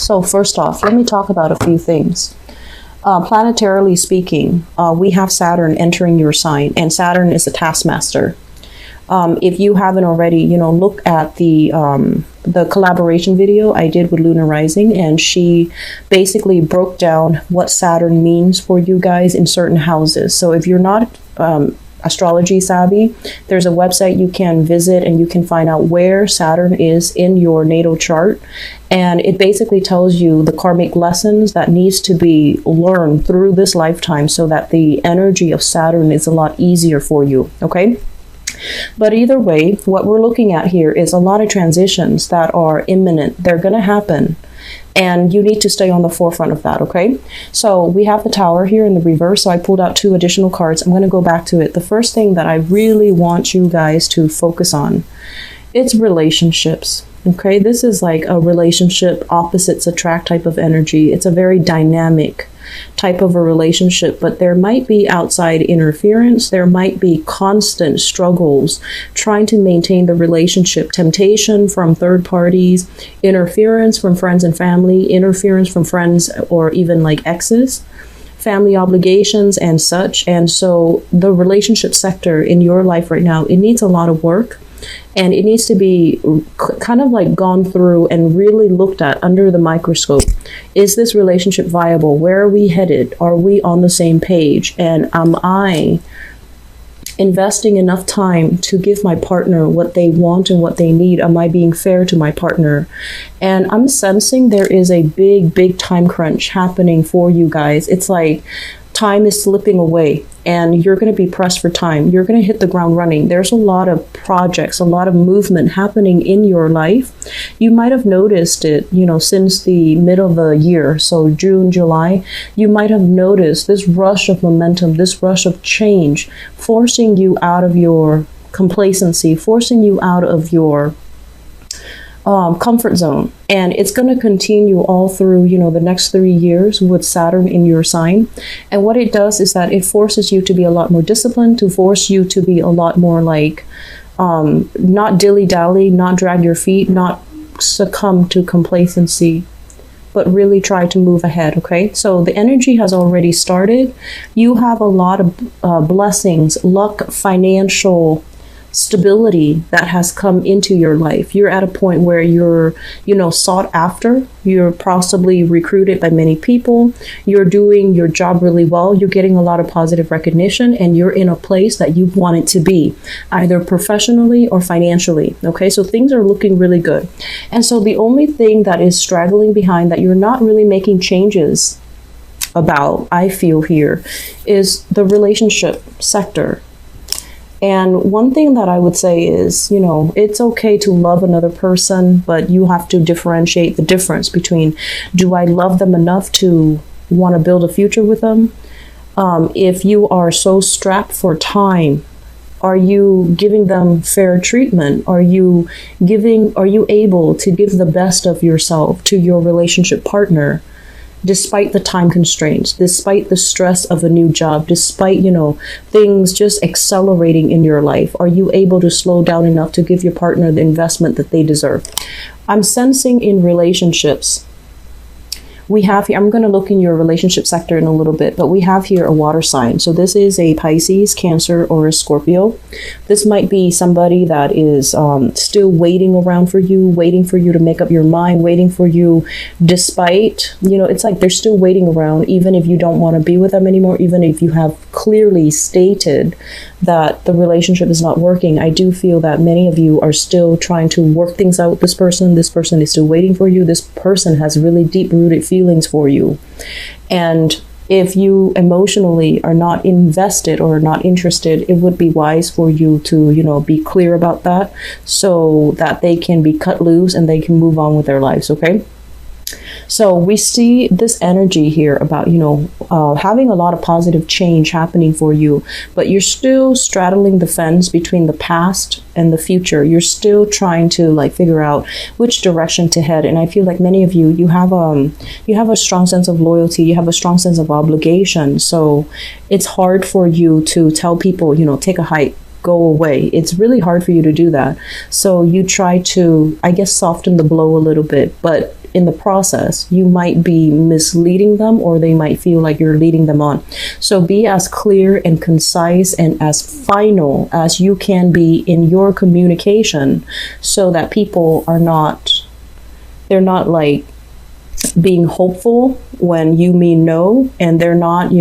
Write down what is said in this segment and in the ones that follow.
So first off, let me talk about a few things. Planetarily speaking, we have Saturn entering your sign, and Saturn is a taskmaster. If you haven't already, look at the collaboration video I did with Lunar Rising, and she basically broke down what Saturn means for you guys in certain houses. So if you're not astrology savvy, there's a website you can visit and you can find out where Saturn is in your natal chart, and it basically tells you the karmic lessons that needs to be learned through this lifetime so that the energy of Saturn is a lot easier for you. Okay. But either way, what we're looking at here is a lot of transitions that are imminent. They're going to happen, and you need to stay on the forefront of that, okay? So we have the Tower here in the reverse, so I pulled out 2 additional cards. I'm going to go back to it. The first thing that I really want you guys to focus on, it's relationships, okay? This is like a relationship opposites attract type of energy. It's a very dynamic type of a relationship, but there might be outside interference. There might be constant struggles trying to maintain the relationship, temptation from third parties, interference from friends and family, interference from friends or even like exes, family obligations and such. And so the relationship sector in your life right now, it needs a lot of work. And it needs to be kind of like gone through and really looked at under the microscope. Is this relationship viable? Where are we headed? Are we on the same page? And am I investing enough time to give my partner what they want and what they need? Am I being fair to my partner? And I'm sensing there is a big time crunch happening for you guys. It's like time is slipping away and you're going to be pressed for time. You're going to hit the ground running. There's a lot of projects, a lot of movement happening in your life. You might have noticed it, since the middle of the year. So June, July, you might have noticed this rush of momentum, this rush of change, forcing you out of your complacency, forcing you out of your comfort zone. And it's going to continue all through, the next 3 years with Saturn in your sign. And what it does is that it forces you to be a lot more disciplined, to force you to be a lot more like, not dilly-dally, not drag your feet, not succumb to complacency, but really try to move ahead, okay? So the energy has already started. You have a lot of blessings, luck, financial stability that has come into your life. You're at a point where you're, sought after. You're possibly recruited by many people. You're doing your job really well. You're getting a lot of positive recognition, and you're in a place that you want it to be, either professionally or financially. Okay, so things are looking really good. And so the only thing that is straggling behind that you're not really making changes about, I feel here, is the relationship sector. And one thing that I would say is, it's okay to love another person, but you have to differentiate the difference between, do I love them enough to want to build a future with them? If you are so strapped for time, are you giving them fair treatment? Are you able to give the best of yourself to your relationship partner? Despite the time constraints, despite the stress of a new job, despite, things just accelerating in your life, are you able to slow down enough to give your partner the investment that they deserve? I'm sensing in relationships, we have here, I'm going to look in your relationship sector in a little bit, but we have here a water sign. So this is a Pisces, Cancer, or a Scorpio. This might be somebody that is still waiting around for you, waiting for you to make up your mind, waiting for you despite, it's like they're still waiting around, even if you don't want to be with them anymore, even if you have clearly stated that the relationship is not working. I do feel that many of you are still trying to work things out with this person. This person is still waiting for you. This person has really deep-rooted feelings for you. And if you emotionally are not invested or not interested, it would be wise for you to, be clear about that so that they can be cut loose and they can move on with their lives, okay? So we see this energy here about, having a lot of positive change happening for you, but you're still straddling the fence between the past and the future. You're still trying to figure out which direction to head. And I feel like many of you have a strong sense of loyalty. You have a strong sense of obligation. So it's hard for you to tell people, take a hike, go away. It's really hard for you to do that. So you try to, I guess, soften the blow a little bit, but in the process, you might be misleading them, or they might feel like you're leading them on. So be as clear and concise and as final as you can be in your communication, so that people are not, they're not like being hopeful when you mean no, and they're not,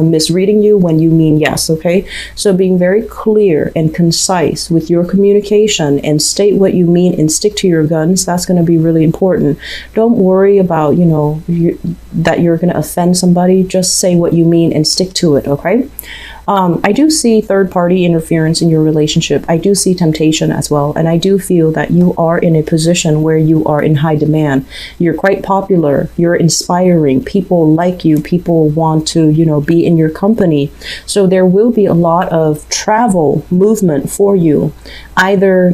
misreading you when you mean yes. Okay, so being very clear and concise with your communication, and state what you mean and stick to your guns. That's going to be really important. Don't worry about that you're going to offend somebody. Just say what you mean and stick to it. Okay. I do see third-party interference in your relationship. I do see temptation as well. And I do feel that you are in a position where you are in high demand. You're quite popular. You're inspiring. People like you. People want to, be in your company. So there will be a lot of travel movement for you. Either,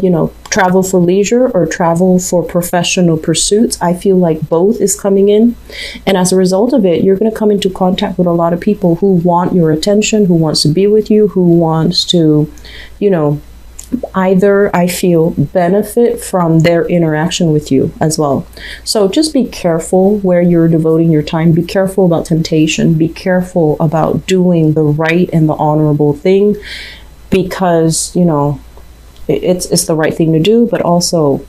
travel for leisure or travel for professional pursuits. I feel like both is coming in. And as a result of it, you're going to come into contact with a lot of people who want your attention, who wants to be with you, who wants to, either, I feel, benefit from their interaction with you as well. So just be careful where you're devoting your time. Be careful about temptation. Be careful about doing the right and the honorable thing, because, it's the right thing to do, but also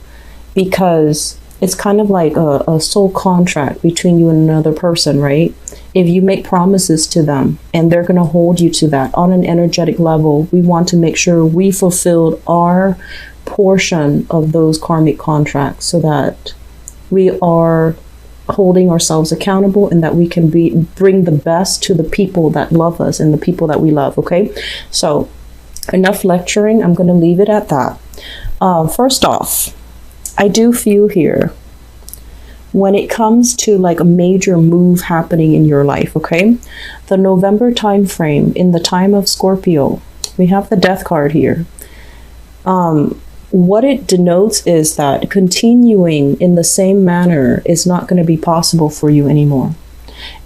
because it's kind of like a soul contract between you and another person, right? If you make promises to them and they're going to hold you to that on an energetic level, we want to make sure we fulfilled our portion of those karmic contracts, so that we are holding ourselves accountable, and that we can bring the best to the people that love us and the people that we love. Okay, so enough lecturing. I'm going to leave it at that. First off, I do feel here, when it comes to like a major move happening in your life, okay, the November time frame, in the time of Scorpio, we have the Death card here. What it denotes is that continuing in the same manner is not going to be possible for you anymore.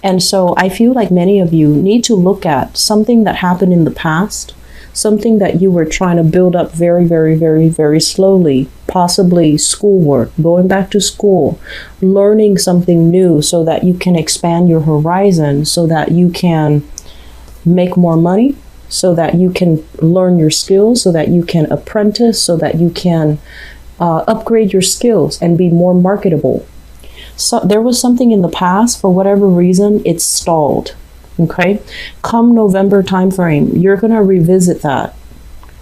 And so I feel like many of you need to look at something that happened in the past, something that you were trying to build up very, very, very, very slowly, possibly schoolwork, going back to school, learning something new so that you can expand your horizon, so that you can make more money, so that you can learn your skills, so that you can apprentice, so that you can upgrade your skills and be more marketable. So there was something in the past, for whatever reason, it's stalled. Okay, come November timeframe, you're going to revisit that.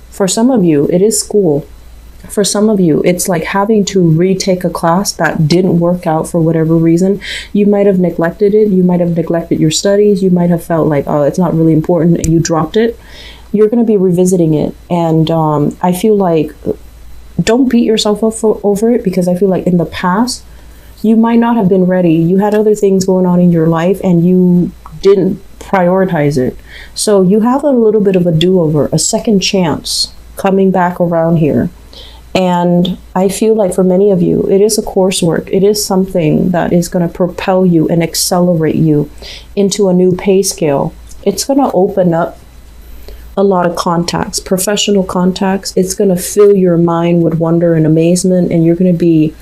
For some of you, it is school. For some of you, it's like having to retake a class that didn't work out for whatever reason. You might have neglected it. You might have neglected your studies. You might have felt like, oh, it's not really important, and you dropped it. You're going to be revisiting it. And I feel like, don't beat yourself up over it, because I feel like in the past, you might not have been ready. You had other things going on in your life, and you didn't prioritize it. So you have a little bit of a do-over, a second chance coming back around here. And I feel like for many of you, it is a coursework. It is something that is going to propel you and accelerate you into a new pay scale. It's going to open up a lot of contacts, professional contacts. It's going to fill your mind with wonder and amazement, and you're going to be,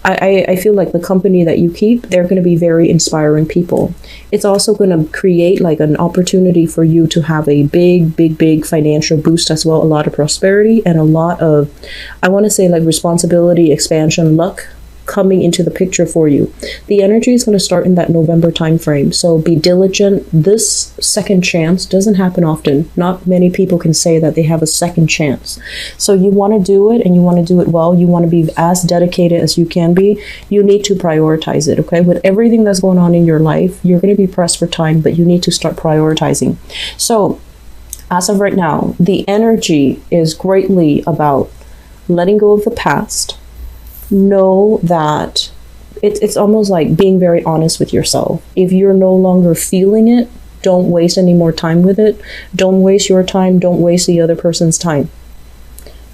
I feel like the company that you keep, they're going to be very inspiring people. It's also going to create like an opportunity for you to have a big financial boost as well, a lot of prosperity and a lot of, I want to say like responsibility, expansion, luck coming into the picture for you. The energy is going to start in that November time frame. So be diligent. This second chance doesn't happen often. Not many people can say that they have a second chance. So you want to do it, and you want to do it well. You want to be as dedicated as you can be. You need to prioritize it, okay? With everything that's going on in your life, you're going to be pressed for time, but you need to start prioritizing. So as of right now, the energy is greatly about letting go of the past. Know that it's almost like being very honest with yourself. If you're no longer feeling it, don't waste any more time with it. Don't waste your time. Don't waste the other person's time.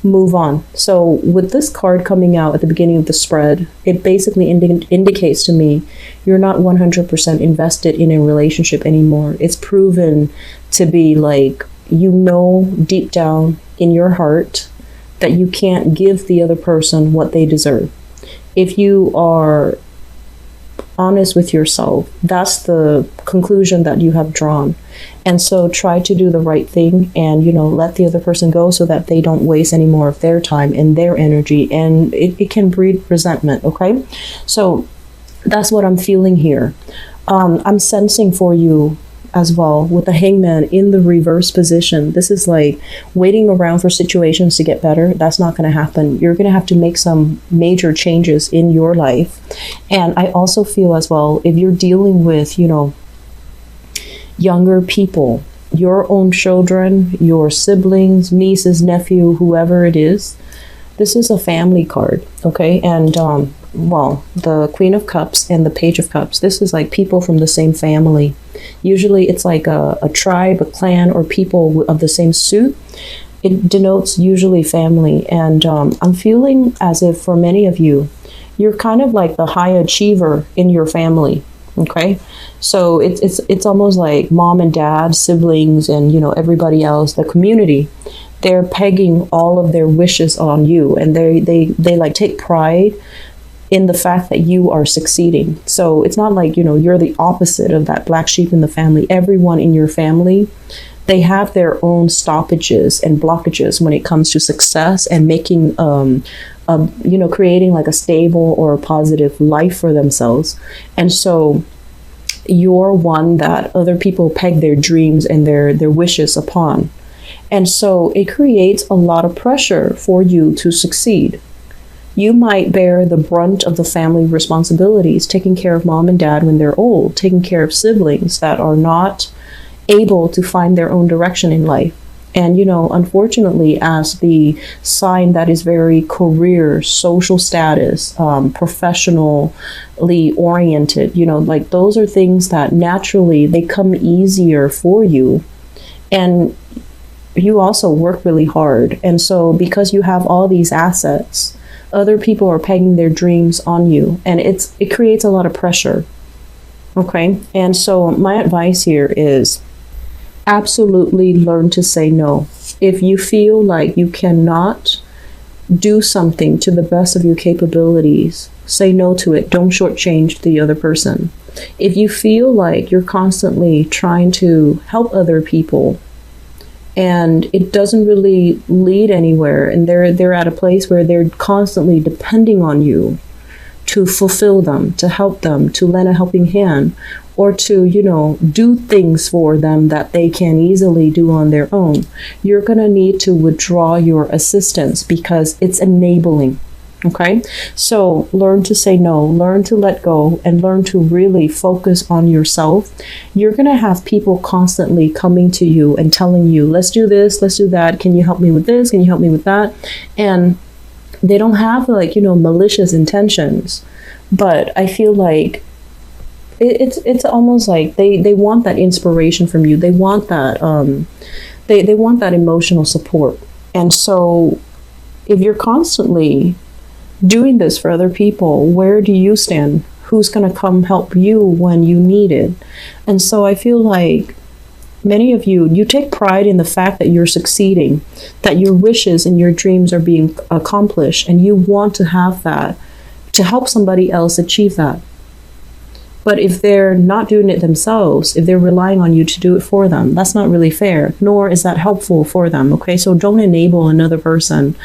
Move on. So with this card coming out at the beginning of the spread, it basically indicates to me you're not 100% invested in a relationship anymore. It's proven to be like, deep down in your heart that you can't give the other person what they deserve. If you are honest with yourself. That's the conclusion that you have drawn. And so try to do the right thing and, let the other person go so that they don't waste any more of their time and their energy. And it can breed resentment, okay? So that's what I'm feeling here. I'm sensing for you as well with the hangman in the reverse position. This is like waiting around for situations to get better. That's not going to happen. You're going to have to make some major changes in your life. And I also feel as well, if you're dealing with, younger people, your own children, your siblings, nieces, nephew, whoever it is, this is a family card, okay? And the Queen of Cups and the Page of Cups, this is like people from the same family. Usually it's like a tribe, a clan, or people of the same suit. It denotes usually family. And I'm feeling as if for many of you, you're kind of like the high achiever in your family, okay? So it's almost like mom and dad, siblings, and everybody else, the community. They're pegging all of their wishes on you, and they like take pride in the fact that you are succeeding. So it's not like, you're the opposite of that black sheep in the family. Everyone in your family, they have their own stoppages and blockages when it comes to success and making, creating like a stable or a positive life for themselves. And so you're one that other people peg their dreams and their wishes upon. And so it creates a lot of pressure for you to succeed. You might bear the brunt of the family responsibilities, taking care of mom and dad when they're old, taking care of siblings that are not able to find their own direction in life. And, unfortunately, as the sign that is very career, social status, professionally oriented, like those are things that naturally they come easier for you. And you also work really hard. And so because you have all these assets, other people are pegging their dreams on you, and it creates a lot of pressure. Okay. And so my advice here is absolutely learn to say no. If you feel like you cannot do something to the best of your capabilities, say no to it. Don't shortchange the other person. If you feel like you're constantly trying to help other people and it doesn't really lead anywhere, and they're at a place where they're constantly depending on you to fulfill them, to help them, to lend a helping hand, or to, do things for them that they can easily do on their own, you're going to need to withdraw your assistance because it's enabling. Okay, so learn to say no, learn to let go, and learn to really focus on yourself. You're going to have people constantly coming to you and telling you, let's do this, let's do that. Can you help me with this? Can you help me with that? And they don't have malicious intentions, but I feel like it's almost like they want that inspiration from you. They want that, they want that emotional support. And so if you're constantly doing this for other people, where do you stand? Who's going to come help you when you need it? And so I feel like many of you take pride in the fact that you're succeeding, that your wishes and your dreams are being accomplished, and you want to have that to help somebody else achieve that. But if they're not doing it themselves, if they're relying on you to do it for them, that's not really fair, nor is that helpful for them, okay? So don't enable another person.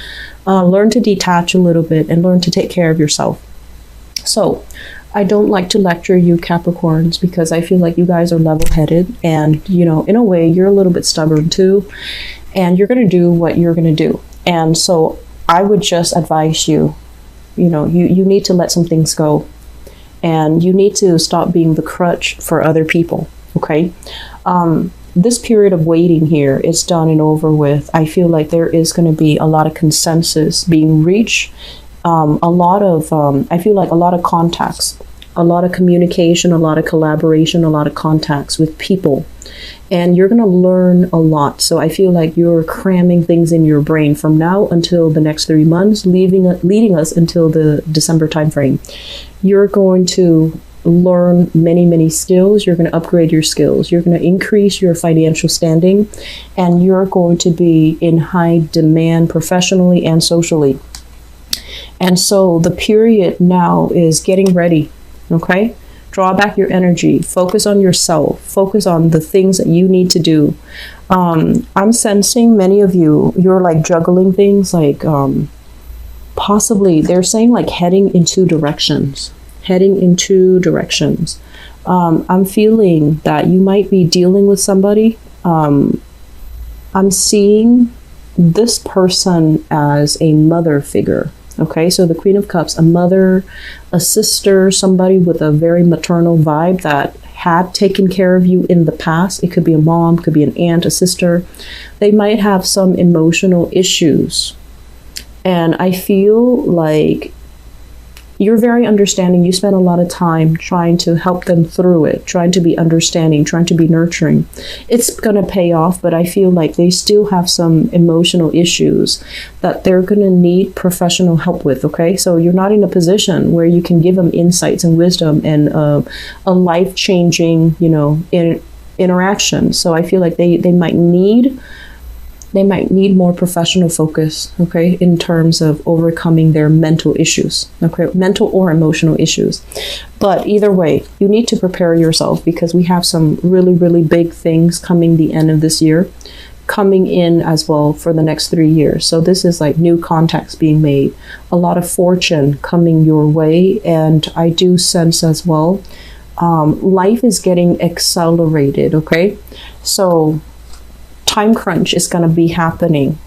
Learn to detach a little bit and learn to take care of yourself. So I don't like to lecture you Capricorns because I feel like you guys are level-headed and, in a way, you're a little bit stubborn too, and you're going to do what you're going to do. And so I would just advise you, you need to let some things go. And you need to stop being the crutch for other people, okay? This period of waiting here is done and over with. I feel like there is going to be a lot of consensus being reached, I feel like a lot of contacts, a lot of communication, a lot of collaboration, a lot of contacts with people. And you're going to learn a lot. So I feel like you're cramming things in your brain from now until the next 3 months, leading us until the December timeframe. You're going to learn many, many skills. You're going to upgrade your skills. You're going to increase your financial standing, and you're going to be in high demand professionally and socially. And so the period now is getting ready, okay? Draw back your energy. Focus on yourself. Focus on the things that you need to do. I'm sensing many of you, you're like juggling things, like possibly they're saying like heading in two directions. Heading in two directions. I'm feeling that you might be dealing with somebody. I'm seeing this person as a mother figure. Okay, so the Queen of Cups, a mother, a sister, somebody with a very maternal vibe that had taken care of you in the past. It could be a mom, could be an aunt, a sister. They might have some emotional issues. And I feel like you're very understanding. You spend a lot of time trying to help them through it, trying to be understanding, trying to be nurturing. It's going to pay off, but I feel like they still have some emotional issues that they're going to need professional help with, okay? So you're not in a position where you can give them insights and wisdom and a life-changing, you know, interaction. So I feel like they might need more professional focus, okay, in terms of overcoming their mental issues, okay, mental or emotional issues. But either way, you need to prepare yourself because we have some really, really big things coming the end of this year, coming in as well for the next 3 years. So this is like new contacts being made, a lot of fortune coming your way. And I do sense as well, life is getting accelerated, okay? So time crunch is going to be happening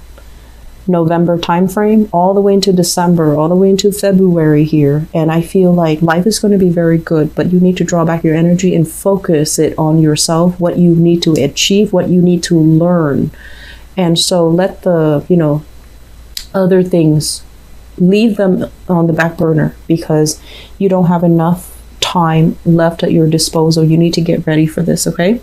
November timeframe all the way into December, all the way into February here. And I feel like life is going to be very good, but you need to draw back your energy and focus it on yourself, what you need to achieve, what you need to learn. And so let the, you know, other things, leave them on the back burner because you don't have enough time left at your disposal. You need to get ready for this, okay?